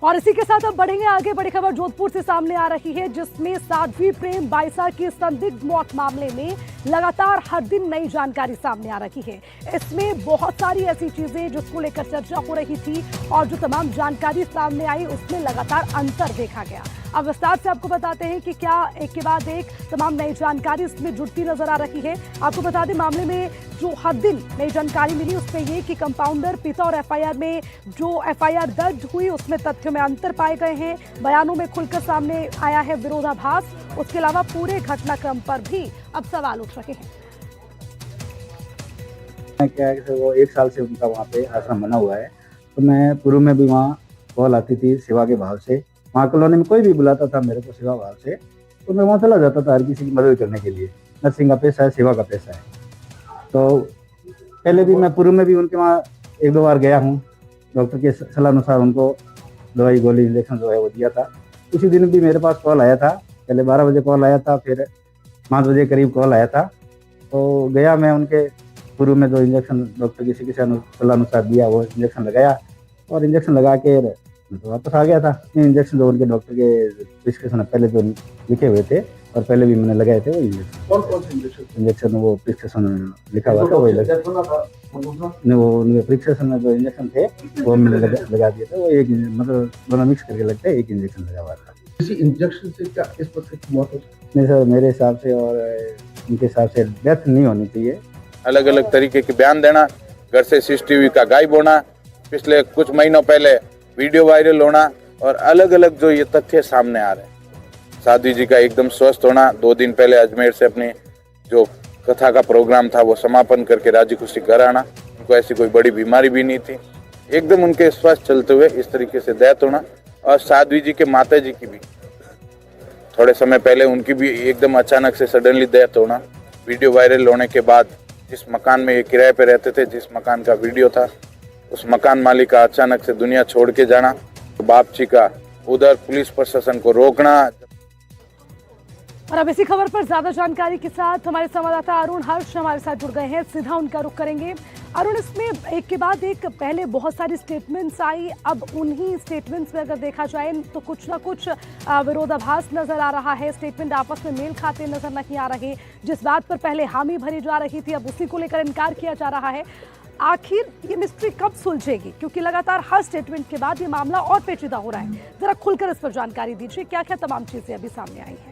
और इसी के साथ अब बढ़ेंगे आगे। बड़ी खबर जोधपुर से सामने आ रही है, जिसमें साध्वी प्रेम बाइसा की संदिग्ध मौत मामले में लगातार हर दिन नई जानकारी सामने आ रही है। इसमें बहुत सारी ऐसी चीजें जिसको लेकर चर्चा हो रही थी और जो तमाम जानकारी सामने आई उसमें लगातार अंतर देखा गया। अब विस्तार से आपको बताते हैं कि क्या एक के बाद एक तमाम नई जानकारी इसमें जुड़ती नजर आ रही है। आपको बता दें, मामले में जो हर दिन नई जानकारी मिली उसमें ये कि कंपाउंडर पिता और एफआईआर में जो एफआईआर दर्ज हुई उसमें तथ्यों में अंतर पाए गए हैं। बयानों में खुलकर सामने आया है विरोधाभास। उसके अलावा पूरे घटनाक्रम पर भी अब सवाल उठ रहे हैं। क्या है कि वो 1 साल से उनका वहाँ पे आश्रम बना हुआ है, तो मैं पूर्व में भी वहाँ कॉल आती थी सेवा के भाव से। वहाँ कॉलोनी में कोई भी बुलाता था मेरे को सेवा भाव से, तो मैं वहाँ चला जाता था हर किसी की मदद करने के लिए। नर्सिंग का पेशा है, सेवा का पेशा है। तो पहले भी मैं पूर्व में भी उनके वहाँ 1-2 बार गया हूँ। डॉक्टर के सलाह अनुसार उनको दवाई गोली इंजेक्शन जो है वो दिया था। उसी दिन भी मेरे पास कॉल आया था। पहले 12 बजे कॉल आया था, फिर 5 बजे करीब कॉल आया था। तो गया मैं उनके पूर्व में जो इंजेक्शन डॉक्टर की चिकित्सा सलाह अनुसार दिया वो इंजेक्शन लगाया और इंजेक्शन लगा के तो वापस आ गया था। इंजेक्शन जो उनके डॉक्टर के प्रिस्क्रिप्शन पहले जो लिखे हुए थे और पहले भी मैंने लगाए थे वो इंजेक्शन। कौन से इंजेक्शन वो प्रिस्क्रिप्शन लिखा हुआ था वही लगा। वो उनके प्रिस्क्रिप्शन में जो इंजेक्शन थे वो मैंने लगा दिए थे। वो एक मतलब दोनों मिक्स करके लगता है, एक इंजेक्शन लगा हुआ था। किसी इंजेक्शन से क्या इस पर मौत हो सकती नहीं सर, मेरे हिसाब से और उनके हिसाब से डेथ नहीं होनी चाहिए। अलग अलग तरीके के बयान देना, घर से सीसीटीवी का गायब होना, पिछले कुछ महीनों पहले वीडियो वायरल होना और अलग अलग जो ये तथ्य सामने आ रहे हैं। साध्वी जी का एकदम स्वस्थ होना, 2 दिन पहले अजमेर से अपनी जो कथा का प्रोग्राम था वो समापन करके राजी खुशी घर आना। उनको ऐसी कोई बड़ी बीमारी भी नहीं थी, एकदम उनके स्वस्थ चलते हुए इस तरीके से डेथ होना। और साध्वी जी के माता जी की भी थोड़े समय पहले उनकी भी एकदम अचानक से सडनली डेथ होना। वीडियो वायरल होने के बाद जिस मकान में ये किराए पे रहते थे, जिस मकान का वीडियो था, उस मकान मालिक का अचानक से दुनिया छोड़ के जाना, बापची का उधर पुलिस प्रशासन को रोकना। और अब इसी खबर पर ज्यादा जानकारी के साथ हमारे संवाददाता अरुण हर्ष हमारे साथ जुड़ गए हैं। सीधा उनका रुख करेंगे। अरुण, इसमें एक के बाद एक पहले बहुत सारी स्टेटमेंट्स आई, अब उन्हीं स्टेटमेंट्स में अगर देखा जाए तो कुछ ना कुछ विरोधाभास नजर आ रहा है। स्टेटमेंट आपस में मेल खाते नजर नहीं आ रहे। जिस बात पर पहले हामी भरी जा रही थी अब उसी को लेकर इनकार किया जा रहा है। आखिर ये मिस्ट्री कब सुलझेगी, क्योंकि लगातार हर स्टेटमेंट के बाद ये मामला और पेचीदा हो रहा है। जरा खुलकर इस पर जानकारी दीजिए, क्या क्या तमाम चीजें अभी सामने आई हैं।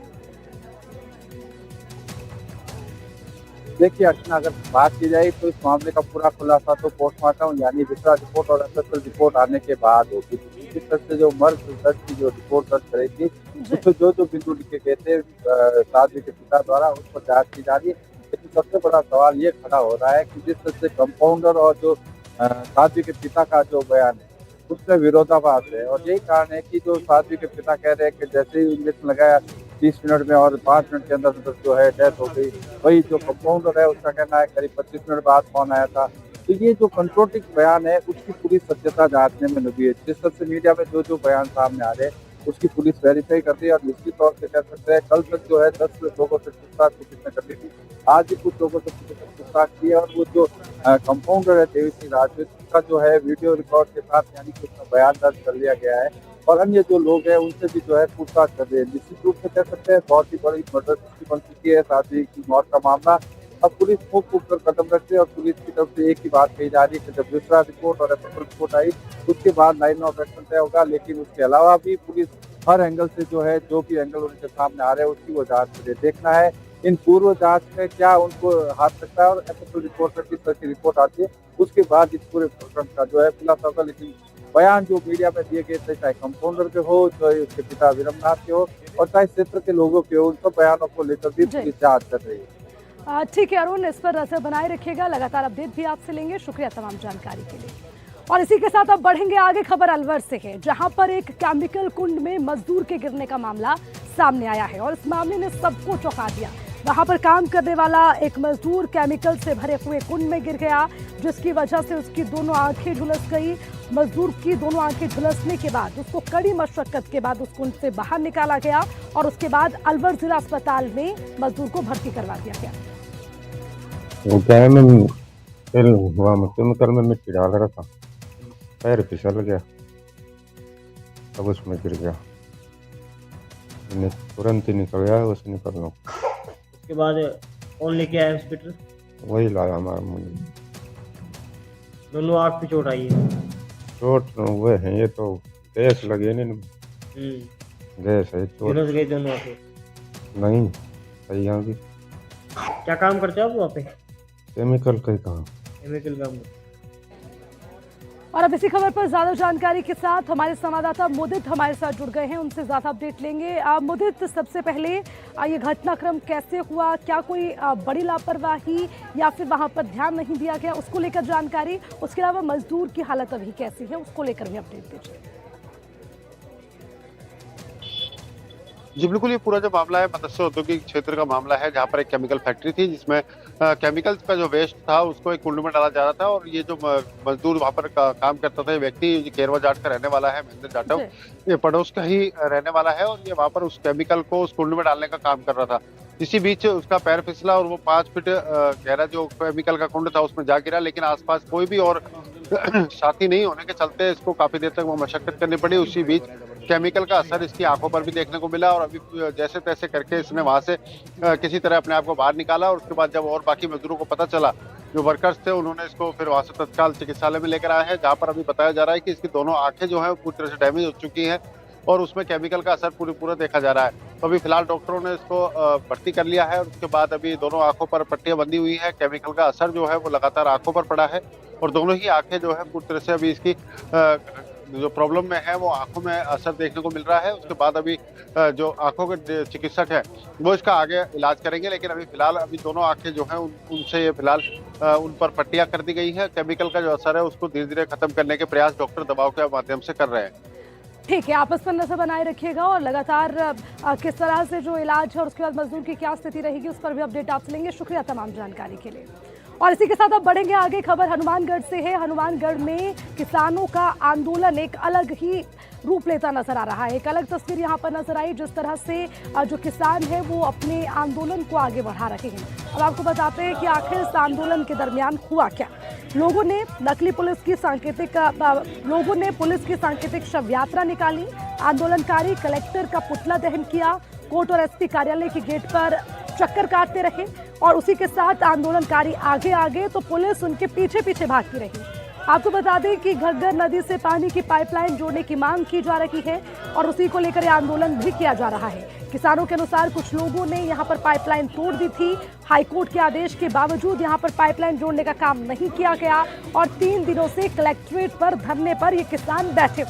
देखिए अर्चना, अगर बात की जाए तो इस मामले का पूरा खुलासा तो पोस्टमार्टम यानी विसरा रिपोर्ट और एसएसएल रिपोर्ट आने के बाद होगी। इस तरह से जो मर्द दर्ज की जो रिपोर्ट दर्ज करेगी उसमें जो जो बिंदु लिखे गए थे साध्वी के पिता द्वारा उस पर जांच की जा रही है। लेकिन सबसे बड़ा सवाल ये खड़ा हो रहा है कि जिस तरह से कंपाउंडर और जो साध्वी के पिता का जो बयान है उसमें विरोधाभास है। और यही कारण है कि जो साध्वी के पिता कह रहे हैं कि जैसे ही इंजेक्शन लगाया 30 मिनट में और 5 मिनट के अंदर जो है डेथ हो गई, वही जो कंपाउंडर है उसका कहना है करीब 25 मिनट बाद फोन आया था। तो ये जो कंट्रोटिक बयान है उसकी पूरी सत्यता जांचने में लगी है। जिस तरह से मीडिया में जो जो बयान सामने आ रहे हैं उसकी पुलिस वेरीफाई कर रही है और निश्चित तौर से कह सकते हैं कल तक जो है 10 लोगों से पूछताछ पुलिस ने कर ली थी। आज भी कुछ लोगों से पुलिस ने पूछताछ की है और वो जो कंपाउंडर है देवी सिंह राजपूत का जो है वीडियो रिकॉर्ड के साथ यानी कि उसका बयान दर्ज कर लिया गया है और अन्य जो लोग हैं उनसे भी जो है पूछताछ कर रहे हैं। निश्चित रूप से कह सकते हैं बहुत ही बड़ी मर्डर बन चुकी है साध्वी की मौत का मामला। अब पुलिस फूक कर कदम रखती है और पुलिस की तरफ से एक ही बात कही जा रही है कि जब विसरा रिपोर्ट और एसएसएल रिपोर्ट आई उसके बाद लाइन ऑफ एक्शन तय होगा। लेकिन उसके अलावा भी पुलिस हर एंगल से जो है जो भी एंगल उनके सामने आ रहे हैं उसकी वो जांच करे। देखना है इन पूर्व जांच में क्या उनको हाथ सकता है और एसएसएल रिपोर्ट में किस तरह की रिपोर्ट आती है उसके बाद इस पूरे प्रकरण का जो है खुलासा होगा। लेकिन बयान जो मीडिया में दिए गए थे, चाहे कंपाउंडर के हो, चाहे उसके पिता विरमनाथ के हो और चाहे क्षेत्र के लोगों के हो, उन सब बयानों को लेकर भी पुलिस जांच कर रही है। ठीक है अरुण, इस पर नजर बनाए रखिएगा। लगातार अपडेट भी आपसे लेंगे। शुक्रिया तमाम जानकारी के लिए। और इसी के साथ अब बढ़ेंगे आगे। खबर अलवर से है, जहां पर एक केमिकल कुंड में मजदूर के गिरने का मामला सामने आया है और इस मामले ने सबको चौंका दिया। वहां पर काम करने वाला एक मजदूर केमिकल से भरे हुए कुंड में गिर गया, जिसकी वजह से उसकी दोनों आंखें झुलस गई। मजदूर की दोनों आंखें झुलसने के बाद उसको कड़ी मशक्कत के बाद उस कुंड से बाहर निकाला गया और उसके बाद अलवर जिला अस्पताल में मजदूर को भर्ती करवा दिया गया। केमिकल में मिट्टी डाल रहा था, पैर फिसल गया। तब उसमें गिर गया। तुरंत ही निकल गया, उसे निकलना उसके बाद कौन लेके आया हॉस्पिटल? वही लाया हमारा मुझे। दोनों आँख पे चोट आई है। चोट हुए हैं, ये तो गैस लगे नहीं, गैस है चोट झुलस गए दोनों आँखें। नहीं सही आ गई। क्या काम करते हो आप वहाँ पे? केमिकल का ही काम। केमिकल काम करते। और अब इसी खबर पर ज्यादा जानकारी के साथ हमारे संवाददाता मुदित हमारे साथ जुड़ गए हैं, उनसे ज्यादा अपडेट लेंगे। मुदित, सबसे पहले ये घटनाक्रम कैसे हुआ? क्या कोई बड़ी लापरवाही या फिर वहां पर ध्यान नहीं दिया गया, उसको लेकर जानकारी? उसके अलावा मजदूर की हालत अभी कैसी है, उसको लेकर भी अपडेट दीजिए। जी बिल्कुल, ये पूरा जो मामला है मत्स्य औद्योगिक क्षेत्र का मामला है, जहाँ पर एक केमिकल फैक्ट्री थी जिसमें केमिकल का जो वेस्ट था उसको एक कुंड में डाला जा रहा था। और ये जो मजदूर वहाँ पर काम करता था, ये व्यक्ति केरवा जाट का रहने वाला है, महेंद्र जाटव, ये पड़ोस का ही रहने वाला है। और ये वहाँ पर उस केमिकल को उस कुंड में डालने का काम कर रहा था। इसी बीच उसका पैर फिसला और वो 5 फीट गहरा जो केमिकल का कुंड था उसमें जा गिरा। लेकिन आसपास कोई भी और साथी नहीं होने के चलते इसको काफी देर तक वो मशक्कत करनी पड़ी। उसी बीच केमिकल का असर इसकी आंखों पर भी देखने को मिला और अभी जैसे तैसे करके इसने वहां से किसी तरह अपने आप को बाहर निकाला। और उसके बाद जब और बाकी मजदूरों को पता चला, जो वर्कर्स थे, उन्होंने इसको फिर वहां से तत्काल चिकित्सालय में लेकर आए हैं, जहां पर अभी बताया जा रहा है कि इसकी दोनों आंखें जो है पूरी तरह से डैमेज हो चुकी हैं और उसमें केमिकल का असर पूरा देखा जा रहा है। तो अभी फिलहाल डॉक्टरों ने इसको भर्ती कर लिया है और उसके बाद अभी दोनों आंखों पर पट्टियां बंधी हुई है। केमिकल का असर जो है वो लगातार आंखों पर पड़ा है और दोनों ही आंखें जो है पूरी तरह से अभी इसकी जो प्रॉब्लम में है वो आंखों में असर देखने को मिल रहा है। उसके बाद अभी जो आंखों के चिकित्सक है वो इसका आगे इलाज करेंगे। लेकिन अभी फिलहाल अभी दोनों आंखें जो है उनसे ये फिलहाल उन पर पट्टियां कर दी गई है। केमिकल का जो असर है उसको धीरे धीरे खत्म करने के प्रयास डॉक्टर दबाव के माध्यम से कर रहे हैं। ठीक है, आपस पर नजर बनाए रखिएगा और लगातार किस तरह से जो इलाज है और उसके बाद मजदूर की क्या स्थिति रहेगी उस पर भी अपडेट आपसे लेंगे। शुक्रिया तमाम जानकारी के लिए। और इसी के साथ अब बढ़ेंगे आगे। खबर हनुमानगढ़ से है। हनुमानगढ़ में किसानों का आंदोलन एक अलग ही रूप लेता नजर आ रहा है। एक अलग तस्वीर यहाँ पर नजर आई, जिस तरह से जो किसान है वो अपने आंदोलन को आगे बढ़ा रहे हैं। अब आपको बताते हैं कि आखिर इस आंदोलन के दरमियान हुआ क्या। लोगों ने पुलिस की सांकेतिक शव यात्रा निकाली, आंदोलनकारी कलेक्टर का पुतला दहन किया, कोर्ट और एसपी कार्यालय के गेट पर चक्कर काटते रहे और उसी के साथ आंदोलनकारी आगे तो पुलिस उनके पीछे भागती रही। आपको बता दें कि घग्गर नदी से पानी की पाइपलाइन जोड़ने की मांग की जा रही है और उसी को लेकर आंदोलन भी किया जा रहा है। किसानों के अनुसार कुछ लोगों ने यहां पर पाइपलाइन तोड़ दी थी। हाईकोर्ट के आदेश के बावजूद यहां पर पाइपलाइन जोड़ने का काम नहीं किया गया और 3 दिनों से कलेक्ट्रेट पर धरने पर ये किसान बैठे हुए